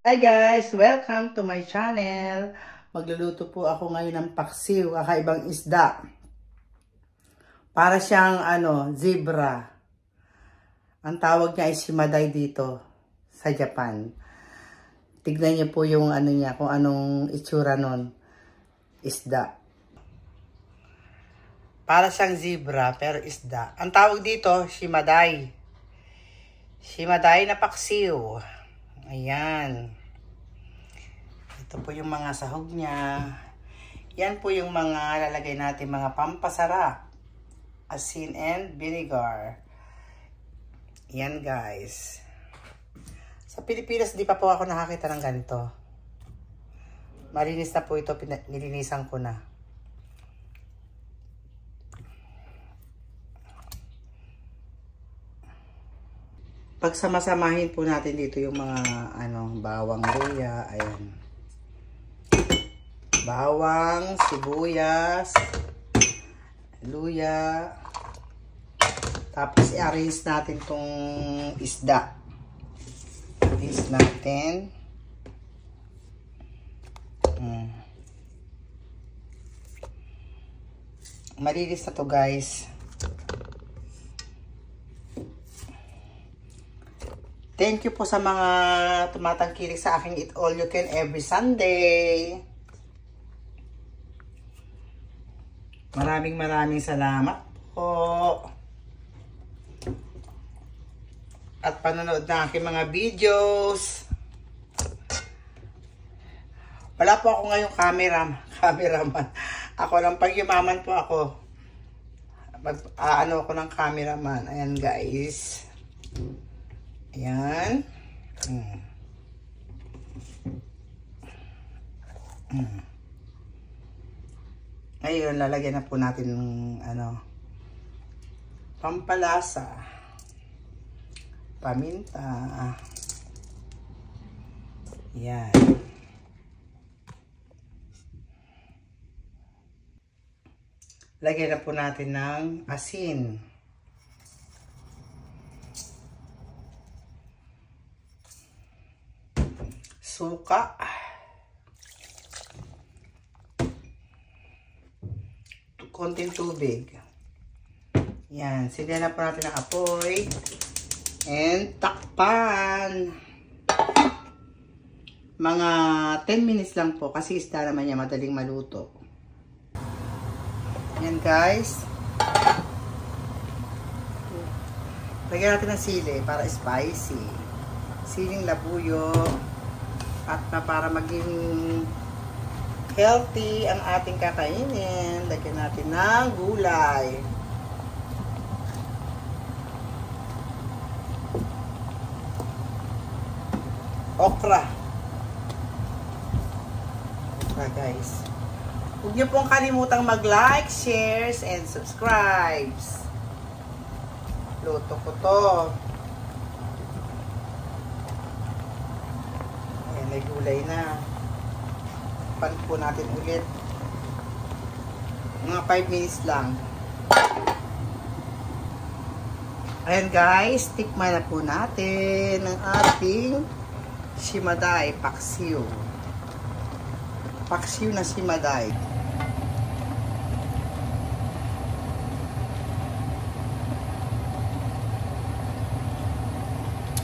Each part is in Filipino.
Hi guys! Welcome to my channel. Magluluto po ako ngayon ng paksiw, kakaibang isda. Para siyang zebra. Ang tawag niya ay shimaday dito sa Japan. Tignan niyo po yung niya, kung anong itsura nun. Isda. Para siyang zebra pero isda. Ang tawag dito, shimaday. Shimaday na paksiw. Ayan. Ito po yung mga sahog niya. Yan po yung mga lalagay natin, mga pampasarap. Asin and vinegar. Yan guys. Sa Pilipinas, di pa po ako nakakita ng ganito. Malinis na po ito. Nilinisan ko na. Pagsamasamahin po natin dito yung mga bawang luya, ayan. Bawang, sibuyas, luya. Tapos i-arrange natin tong isda. Arrange natin. Malinis na to guys. Thank you po sa mga tumatangkilik sa aking Eat All You Can every Sunday. Maraming salamat po. At panonood na aking mga videos. Wala po ako ngayong cameraman. Ako lang, pag yumaman po ako. Ako ng cameraman. Ayan guys. Ayan. Ngayon, lalagyan na po natin ng pampalasa. Paminta. Ayan. Lagyan na po natin ng asin. Suka. Konting tubig. Yan. Sindihan na po natin ang apoy. And takpan. Mga 10 minutes lang po. Kasi isda naman niya madaling maluto. Yan guys. Lagyan natin ng sili para spicy. Siling labuyo. At para maging healthy ang ating kakainin, lagyan natin ng gulay. Okra. Okra guys. Huwag niyo pong kalimutang mag-like, shares, and subscribes. Luto ko to. May gulay na. Pan po natin ulit. Mga 5 minutes lang. Ayan guys, tikman na po natin ang ating shimaday paksiw. Paksiw na shimaday.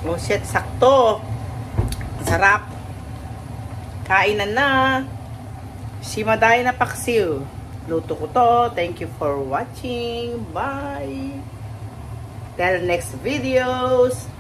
Oh shit, sakto. Sarap. Kainan na. Shimaday na paksiw. Luto ko to. Thank you for watching. Bye. Till next videos.